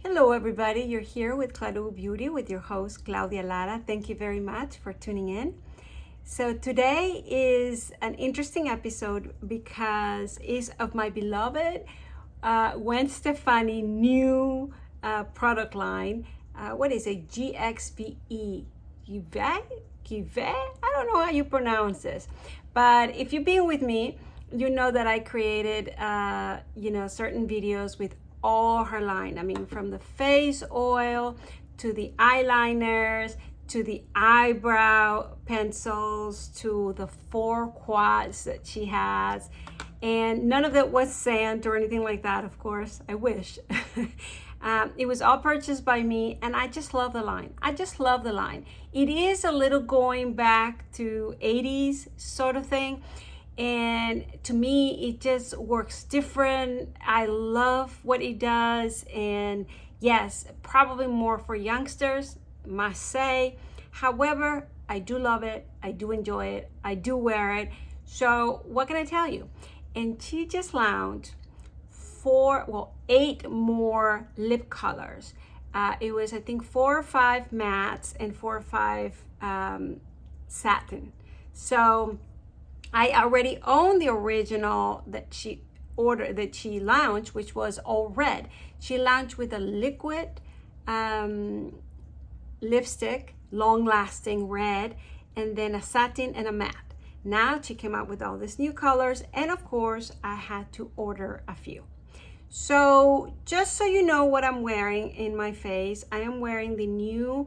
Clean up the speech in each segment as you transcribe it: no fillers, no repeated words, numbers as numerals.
Hello everybody, you're here with Claro Beauty with your host Claudia Lara. Thank you very much for tuning in. So today is an interesting episode because it's of my beloved Gwen Stefani new product line. What is it? GXVE. Kjaer? I don't know how you pronounce this. But if you've been with me, you know that I created certain videos with all her line. I mean, from the face oil to the eyeliners to the eyebrow pencils to the 4 quads that she has, and none of it was sent or anything like that, of course. I wish. It was all purchased by me, and I just love the line. I just love the line. It is a little going back to 80s sort of thing, and to me it just works different. I love what it does, and yes, probably more for youngsters, must say. However, I do love it, I do enjoy it, I do wear it. So what can I tell you? And she just launched 8 more lip colors. It was, I think, 4 or 5 mattes and 4 or 5 satin. So I already own the original that she launched, which was all red. She launched with a liquid lipstick, long lasting red, and then a satin and a matte. Now she came out with all these new colors, and of course I had to order a few. So just so you know what I'm wearing in my face, I am wearing the new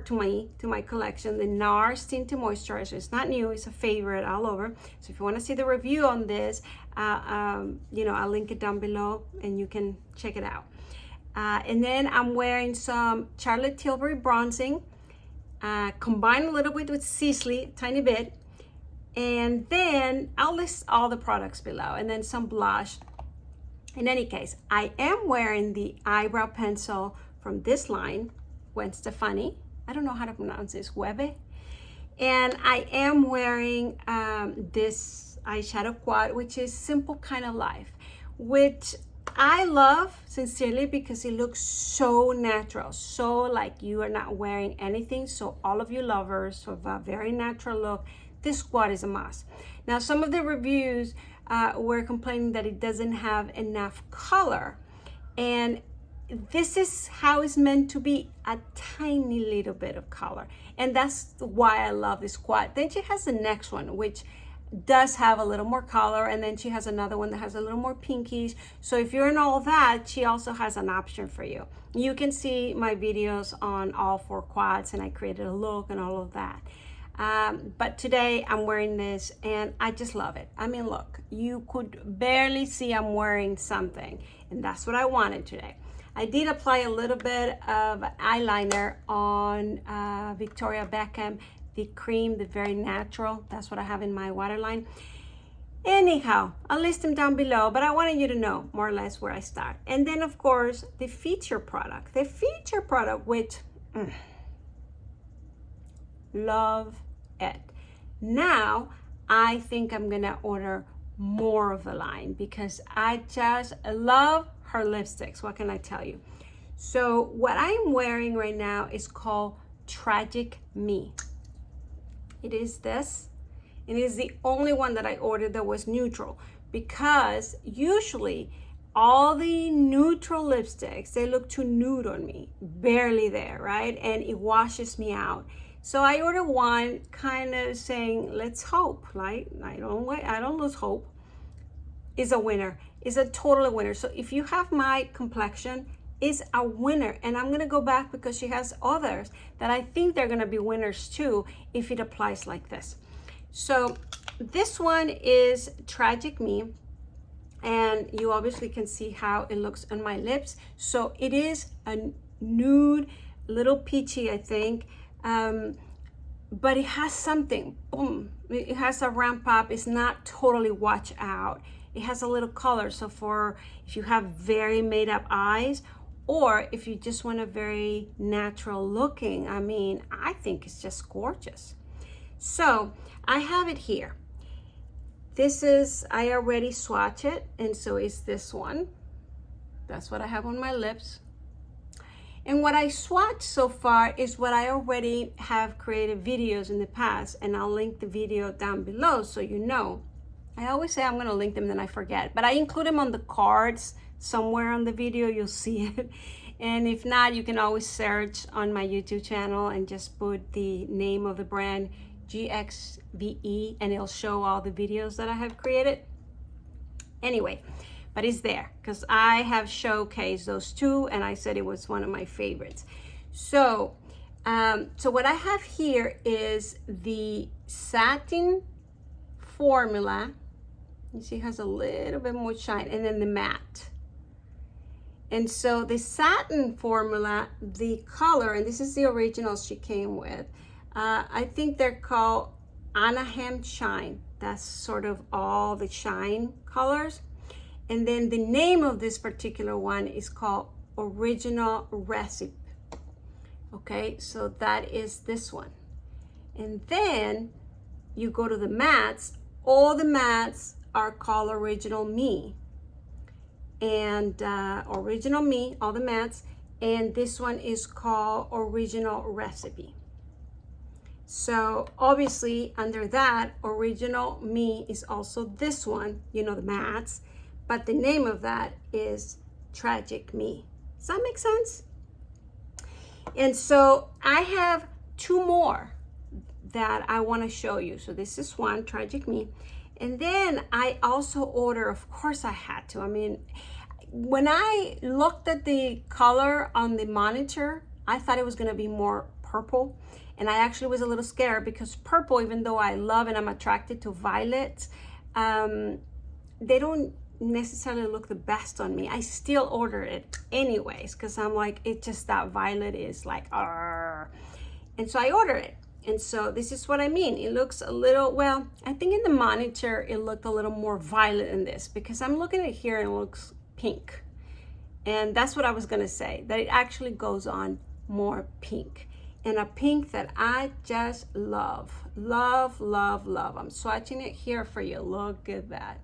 to my collection, the NARS Tinted Moisturizer. It's not new, it's a favorite all over. So if you want to see the review on this, I'll link it down below and you can check it out. And then I'm wearing some Charlotte Tilbury bronzing, combined a little bit with Sisley, tiny bit. And then I'll list all the products below, and then some blush. In any case, I am wearing the eyebrow pencil from this line, Gwen Stefani. I don't know how to pronounce this, Webe. And I am wearing this eyeshadow quad, which is Simple Kind of Life, which I love sincerely because it looks so natural, so like you are not wearing anything. So all of you lovers of a very natural look, this quad is a must. Now, some of the reviews were complaining that it doesn't have enough color, and this is how it's meant to be, a tiny little bit of color, and that's why I love this quad. Then she has the next one, which does have a little more color, and then she has another one that has a little more pinkish. So if you're in all that, she also has an option for you. You can see my videos on all 4 quads, and I created a look and all of that. But today I'm wearing this and I just love it. I mean, look, you could barely see I'm wearing something, and that's what I wanted today. I did apply a little bit of eyeliner on Victoria Beckham, the Creme, the very natural. That's what I have in my waterline. Anyhow, I'll list them down below, but I wanted you to know more or less where I start. And then, of course, the feature product. The feature product, which love it. Now, I think I'm gonna order more of the line because I just love her lipsticks. What can I tell you? So what I'm wearing right now is called Tragic Me. It is this, and it is the only one that I ordered that was neutral, because usually all the neutral lipsticks, they look too nude on me, barely there, right? And it washes me out. So I ordered one kind of saying, let's hope, right? I don't lose hope. Is a winner, is a total winner. So if you have my complexion, is a winner. And I'm gonna go back because she has others that I think they're gonna be winners too if it applies like this. So this one is Tragic Me, and you obviously can see how it looks on my lips. So it is a nude, little peachy, I think. But it has something, boom, it has a ramp up. It's not totally watch out. It has a little color. So for if you have very made up eyes, or if you just want a very natural looking, I mean, I think it's just gorgeous. So I have it here. This is, I already swatched it, and so it's this one. That's what I have on my lips. And what I swatched so far is what I already have created videos in the past, and I'll link the video down below so you know. I always say I'm gonna link them, then I forget, but I include them on the cards somewhere on the video, you'll see it. And if not, you can always search on my YouTube channel and just put the name of the brand, GXVE, and it'll show all the videos that I have created. Anyway, but it's there because I have showcased those two, and I said it was one of my favorites. So, so what I have here is the Satin formula. You see, it has a little bit more shine, and then the matte. And so the Satin formula, the color, and this is the original she came with, I think they're called Anaheim Shine. That's sort of all the shine colors. And then the name of this particular one is called Original Recipe. Okay, so that is this one. And then you go to the mattes. All the mattes are called Original Me. And Original Me, all the mattes. And this one is called Original Recipe. So obviously under that, Original Me is also this one, you know, the mattes, but the name of that is Tragic Me. Does that make sense? And so I have two more that I want to show you. So this is one, Tragic Me. And then I also order, of course I had to. I mean, when I looked at the color on the monitor, I thought it was going to be more purple. And I actually was a little scared because purple, even though I love and I'm attracted to violets, they don't necessarily look the best on me. I still order it anyways because I'm like, it's just that violet is like, argh. And so I order it. And so this is what I mean. It looks a little, well, I think in the monitor, it looked a little more violet in this because I'm looking at it here and it looks pink. And that's what I was gonna say, that it actually goes on more pink. And a pink that I just love, love, love, love. I'm swatching it here for you. Look at that.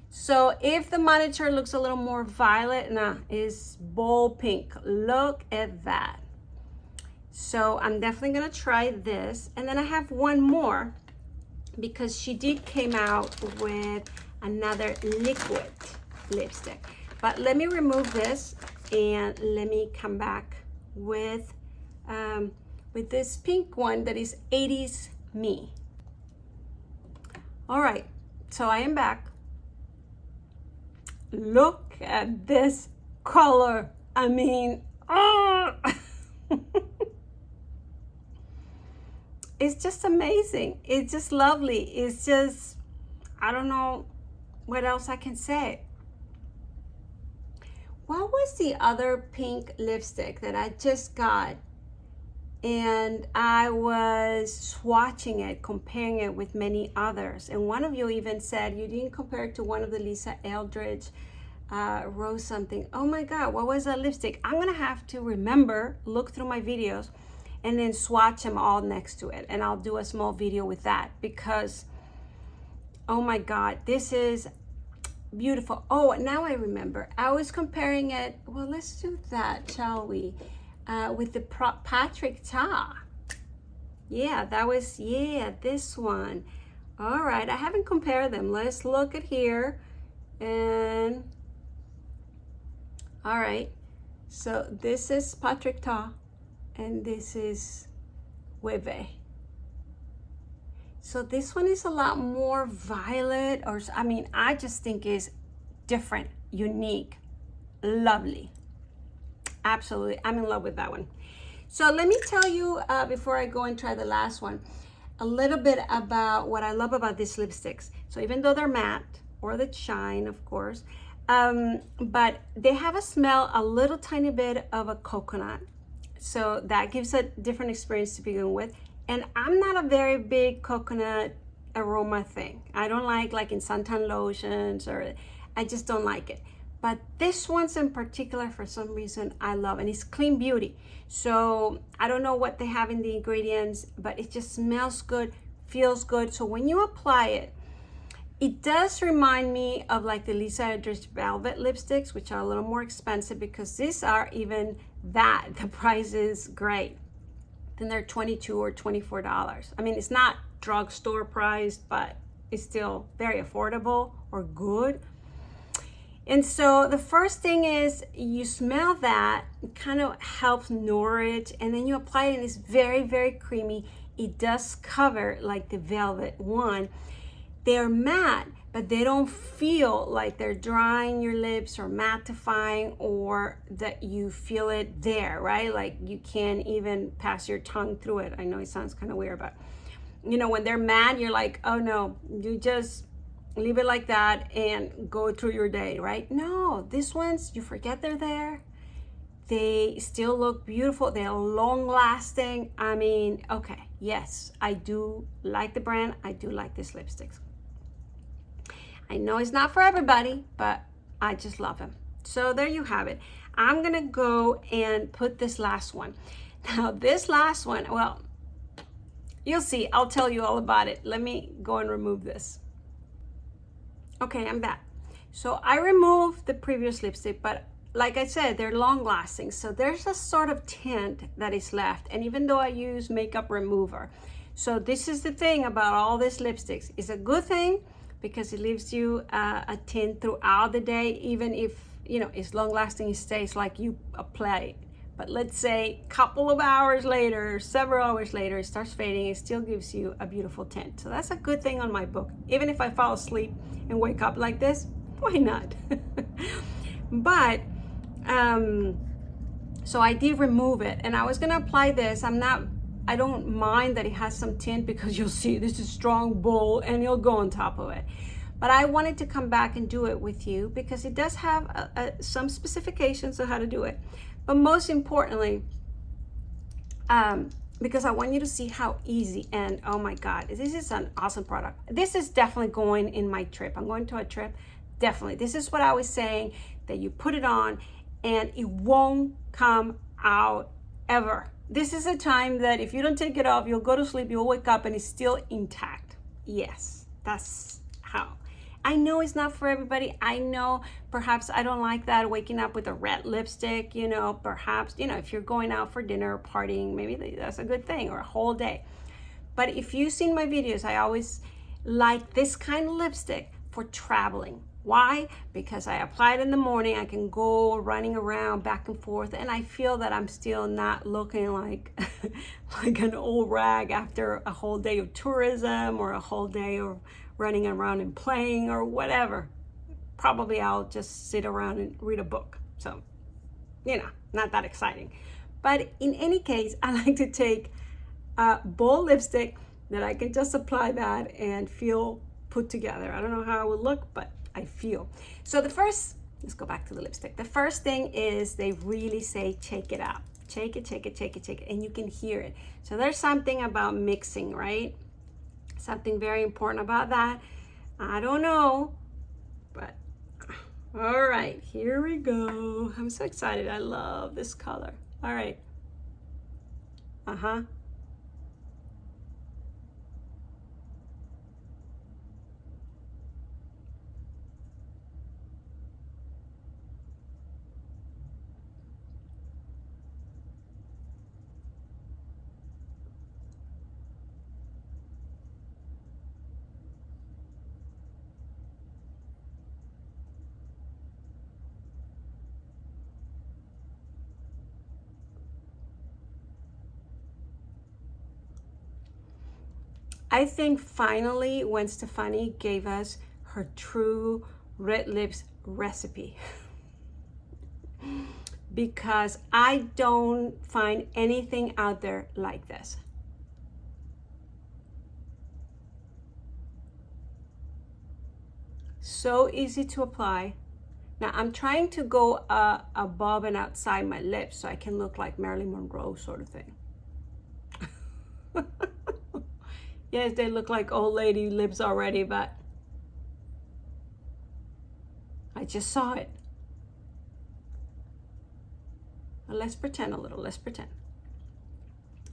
So if the monitor looks a little more violet, nah, it's bold pink. Look at that. So I'm definitely gonna try this. And then I have one more because she did came out with another liquid lipstick. But let me remove this and let me come back with this pink one that is 80s Me. All right, so I am back. Look at this color. I mean, oh. It's just amazing. It's just lovely. It's just, I don't know what else I can say. What was the other pink lipstick that I just got? And I was swatching it, comparing it with many others. And one of you even said you didn't compare it to one of the Lisa Eldridge Rose something. Oh my God, what was that lipstick? I'm gonna have to remember, look through my videos, and then swatch them all next to it. And I'll do a small video with that because, oh my God, this is beautiful. Oh, now I remember. I was comparing it, well, let's do that, shall we? With the Patrick Ta. Yeah, that was, yeah, this one. All right, I haven't compared them. Let's look at here. And, all right. So this is Patrick Ta. And this is Weis. So this one is a lot more violet, or I mean, I just think is different, unique, lovely. Absolutely, I'm in love with that one. So let me tell you, before I go and try the last one, a little bit about what I love about these lipsticks. So even though they're matte, or the shine, of course, but they have a smell, a little tiny bit of a coconut. So that gives a different experience to begin with. And I'm not a very big coconut aroma thing. I don't like in suntan lotions, or I just don't like it. But this one's in particular, for some reason, I love, and it's clean beauty. So I don't know what they have in the ingredients, but it just smells good, feels good. So when you apply it, it does remind me of like the Lisa Eldridge Velvet lipsticks, which are a little more expensive because these are even that, the price is great. Then they're $22 or $24. I mean, it's not drugstore price, but it's still very affordable or good. And so the first thing is you smell that, it kind of helps nourish, and then you apply it and it's very, very creamy. It does cover like the velvet one. They're matte, but they don't feel like they're drying your lips or mattifying, or that you feel it there, right? Like you can't even pass your tongue through it. I know it sounds kind of weird, but you know, when they're matte, you're like, oh no, you just leave it like that and go through your day, right? No, these ones, you forget they're there. They still look beautiful. They're long lasting. I mean, okay, yes, I do like the brand. I do like these lipsticks. I know it's not for everybody, but I just love them. So there you have it. I'm gonna go and put this last one. Now this last one, well, you'll see, I'll tell you all about it. Let me go and remove this. Okay, I'm back. So I removed the previous lipstick, but like I said, they're long lasting. So there's a sort of tint that is left. And even though I use makeup remover. So this is the thing about all these lipsticks. It's a good thing because it leaves you a tint throughout the day, even if, you know, it's long lasting, it stays like you apply it. But let's say a couple of hours later, several hours later, it starts fading, it still gives you a beautiful tint. So that's a good thing on my book. Even if I fall asleep and wake up like this, why not? But, so I did remove it, and I was gonna apply this. I don't mind that it has some tint because you'll see this is strong bowl and it'll go on top of it. But I wanted to come back and do it with you because it does have some specifications of how to do it. But most importantly, because I want you to see how easy, and oh my God, this is an awesome product. This is definitely going in my trip. I'm going to a trip, definitely. This is what I was saying, that you put it on and it won't come out ever. This is a time that if you don't take it off, you'll go to sleep, you'll wake up and it's still intact. Yes, that's how. I know it's not for everybody. I know perhaps I don't like that, waking up with a red lipstick, you know, perhaps, you know, if you're going out for dinner or partying, maybe that's a good thing, or a whole day. But if you've seen my videos, I always like this kind of lipstick for traveling. Why? Because I apply it in the morning, I can go running around back and forth, and I feel that I'm still not looking like like an old rag after a whole day of tourism or a whole day of running around and playing or whatever. Probably I'll just sit around and read a book. So, you know, not that exciting. But in any case, I like to take a bold lipstick that I can just apply that and feel put together. I don't know how it would look, but I feel. So the first, let's go back to the lipstick. The first thing is they really say, shake it up. Shake it, shake it, shake it, shake it. And you can hear it. So there's something about mixing, right? Something very important about that. I don't know, but all right, here we go. I'm so excited. I love this color. All right. I think finally Gwen Stefani gave us her true red lips recipe. Because I don't find anything out there like this. So easy to apply. Now I'm trying to go above and outside my lips so I can look like Marilyn Monroe sort of thing. Yes, they look like old lady lips already, but I just saw it. Well, let's pretend a little, let's pretend.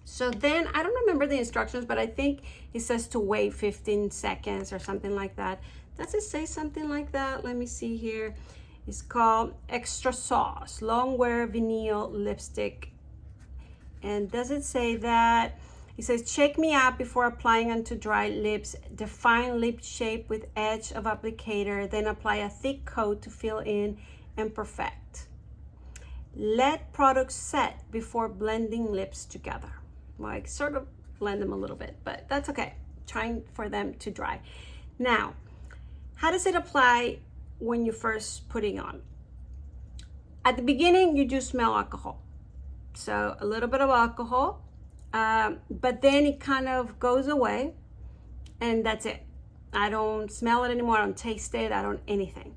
So then, I don't remember the instructions, but I think it says to wait 15 seconds or something like that. Does it say something like that? Let me see here. It's called Extra Sauce Long Wear Vinyl Lipstick. And does it say that? It says, shake me out before applying onto dry lips. Define lip shape with edge of applicator. Then apply a thick coat to fill in and perfect. Let product set before blending lips together. Well, I sort of blend them a little bit, but that's okay. Trying for them to dry. Now, how does it apply when you're first putting on? At the beginning, you do smell alcohol. So a little bit of alcohol, but then it kind of goes away and that's it. I don't smell it anymore. I don't taste it. I don't anything.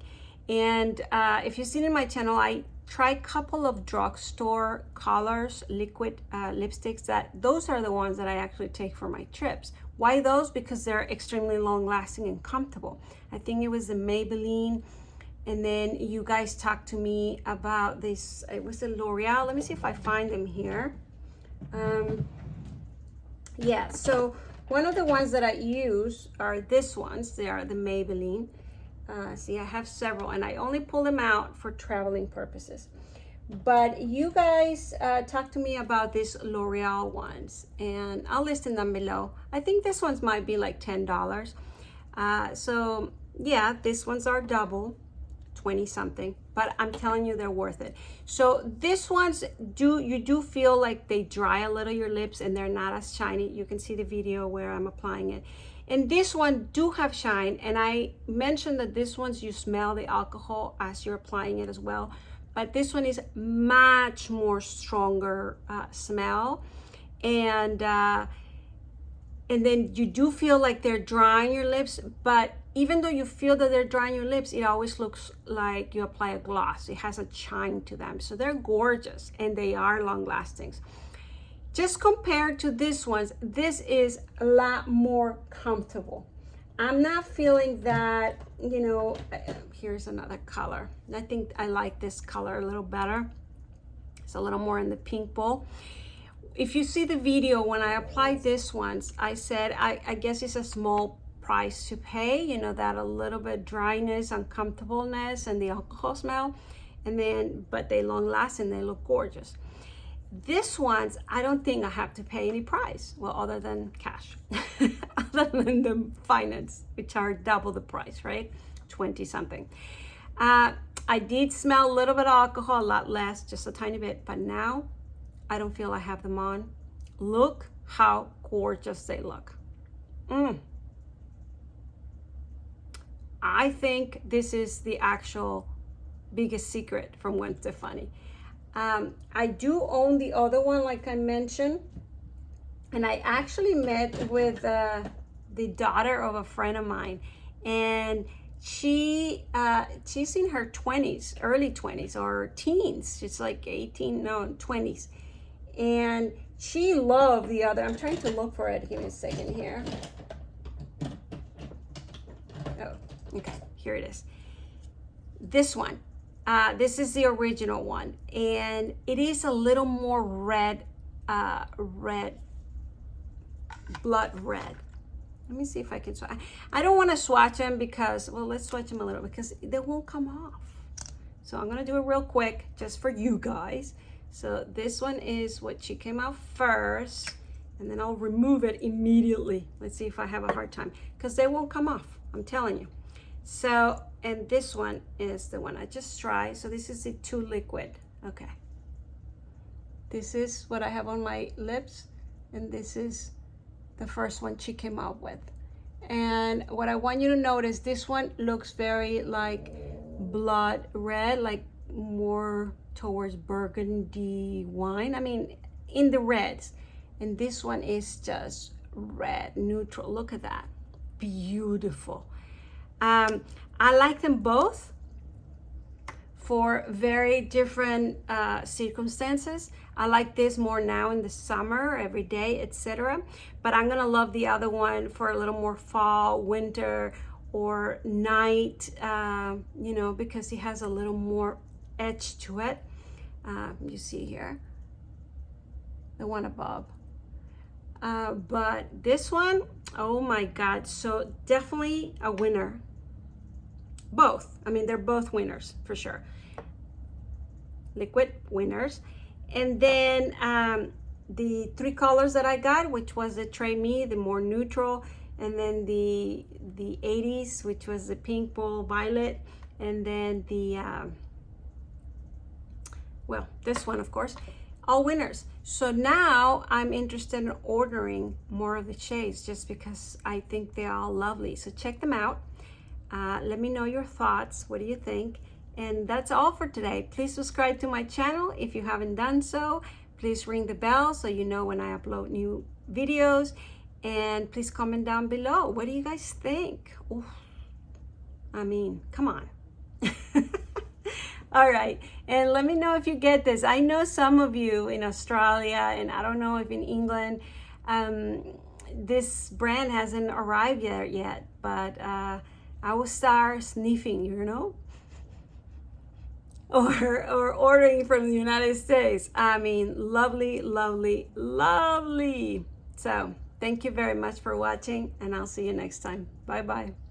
And if you've seen in my channel, I try a couple of drugstore colors, liquid lipsticks. Those are the ones that I actually take for my trips. Why those? Because they're extremely long lasting and comfortable. I think it was the Maybelline, and then you guys talked to me about this, it was a L'Oreal. Let me see if I find them here. Yeah, so one of the ones that I use are this ones. They are the Maybelline. See, I have several, and I only pull them out for traveling purposes. But you guys talked to me about these L'Oreal ones, and I'll list them below. I think this ones might be like $10. So yeah, these ones are double, 20 something, but I'm telling you, they're worth it. So these ones you do feel like they dry a little your lips, and they're not as shiny. You can see the video where I'm applying it. And this one do have shine, and I mentioned that this ones you smell the alcohol as you're applying it as well, but this one is much more stronger smell, and then you do feel like they're drying your lips, but even though you feel that they're drying your lips, it always looks like you apply a gloss. It has a shine to them, so they're gorgeous, and they are long lasting. Just compared to this ones, this is a lot more comfortable. I'm not feeling that, you know, here's another color. I think I like this color a little better. It's a little more in the pink bowl. If you see the video, when I applied this ones, I said, I guess it's a small price to pay, you know, that a little bit dryness, uncomfortableness, and the alcohol smell, and then, but they long last and they look gorgeous. This ones, I don't think I have to pay any price, well, other than cash, other than the finance, which are double the price, right? 20 something. I did smell a little bit of alcohol, a lot less, just a tiny bit, but now I don't feel I have them on. Look how gorgeous they look. I think this is the actual biggest secret from Gwen Stefani. I do own the other one, like I mentioned, and I actually met with the daughter of a friend of mine, and she's in her 20s, early 20s or teens. She's like 18, no, 20s, and she loved the other. I'm trying to look for it. Give me a second here. Oh, okay, here it is. This one. This is the original one, and it is a little more red, blood red. Let me see if I can swatch. I don't want to swatch them because, well, let's swatch them a little because they won't come off. So I'm gonna do it real quick just for you guys. So this one is what she came out first, and then I'll remove it immediately. Let's see if I have a hard time because they won't come off, I'm telling you. So, and this one is the one I just tried. So this is the 2 liquid. Okay. This is what I have on my lips, and this is the first one she came out with. And what I want you to notice, this one looks very like blood red, like more towards burgundy wine. I mean, in the reds. And this one is just red, neutral. Look at that. Beautiful. I like them both for very different circumstances. I like this more now in the summer, every day, etc. But I'm gonna love the other one for a little more fall, winter, or night, you know, because it has a little more edge to it. You see here, the one above. But this one, oh my God, so definitely a winner. both. I mean, they're both winners for sure. Liquid winners. And then the 3 colors that I got, which was the Creme, the more neutral, and then the 80s, which was the pink, bull, violet, and then the well, this one, of course, all winners. So now I'm interested in ordering more of the shades just because I think they're all lovely. So check them out. Let me know your thoughts. What do you think? And that's all for today. Please subscribe to my channel if you haven't done so. Please ring the bell so you know when I upload new videos. And please comment down below. What do you guys think? Ooh, I mean, come on. All right, and let me know if you get this. I know some of you in Australia, and I don't know if in England, this brand hasn't arrived yet, but I will start sniffing, you know, or ordering from the United States. I mean, lovely, lovely, lovely. So thank you very much for watching, and I'll see you next time. Bye-bye.